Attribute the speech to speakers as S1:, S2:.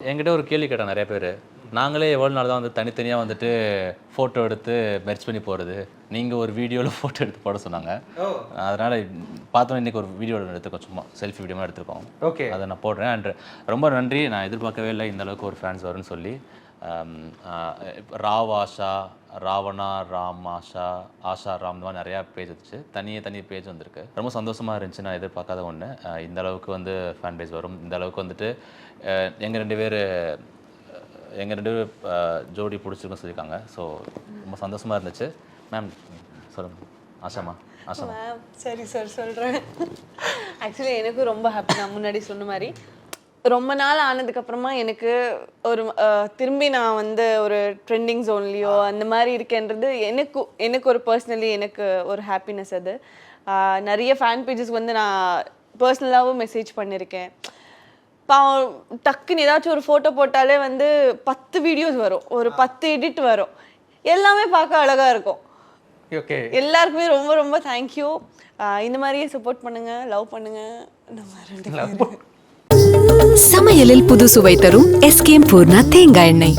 S1: என்கிட்ட ஒரு கேள்வி கேட்டாங்க நிறைய பேர். நாங்களே எவ்வளோ நாள் தான் வந்து தனித்தனியாக வந்துட்டு ஃபோட்டோ எடுத்து மெர்ச் பண்ணி போகிறது, நீங்கள் ஒரு வீடியோவில் ஃபோட்டோ எடுத்து போட சொன்னாங்க. அதனால் பார்த்தோன்னே இன்றைக்கி ஒரு வீடியோ எடுத்துருக்கோம், சும்மா செல்ஃபி வீடியோமாக எடுத்துருக்கோம்.
S2: ஓகே,
S1: அதை நான் போடுறேன். அண்ட் ரொம்ப நன்றி, நான் எதிர்பார்க்கவே இல்லை இந்த அளவுக்கு ஒரு ஃபேன்ஸ் வரும்னு சொல்லி. ராவ் ஆஷா, ராவணா ராம் ஆஷா, ஆஷா ராம் இந்த மாதிரி நிறையா பேஜ் வந்துச்சு. தனி பேஜ் வந்திருக்கு. ரொம்ப சந்தோஷமாக இருந்துச்சு. நான் எதிர்பார்க்காத ஒன்று. இந்த அளவுக்கு வந்து ஃபேன் பேஸ் வரும், இந்த அளவுக்கு வந்துட்டு எங்கள் ரெண்டு பேர் ஜோடி பிடிச்சிருக்குன்னு சொல்லியிருக்காங்க. ஸோ ரொம்ப சந்தோஷமாக இருந்துச்சு. மேம் சொல்லுங்கள். ஆஷாமா
S3: மேம் சரி சார் சொல்கிறேன். ஆக்சுவலி எனக்கும் ரொம்ப ஹாப்பி. நான் முன்னாடி சொன்ன மாதிரி ரொம்ப நாள் ஆனதுக்கப்புறமா எனக்கு ஒரு திரும்பி நான் வந்து ஒரு ட்ரெண்டிங் ஜோன்லேயோ அந்த மாதிரி இருக்கேன்றது எனக்கு ஒரு பர்சனலி எனக்கு ஒரு ஹாப்பினஸ். அது நிறைய ஃபேன் பேஜஸ்க்கு வந்து நான் பர்சனலாகவும் மெசேஜ் பண்ணியிருக்கேன். டக்குன்னு ஏதாச்சும் ஒரு ஃபோட்டோ போட்டாலே வந்து 10 வீடியோஸ் வரும், ஒரு 10 எடிட் வரும், எல்லாமே பார்க்க அழகாக இருக்கும்.
S2: ஓகே,
S3: எல்லாருக்குமே ரொம்ப ரொம்ப தேங்க்யூ. இந்த மாதிரியே சப்போர்ட் பண்ணுங்க, லவ் பண்ணுங்க. நம்ம
S4: சமையலில் புது சுவை தரும் எஸ்கேம் பூர்ணா தேங்காய் எண்ணெய்.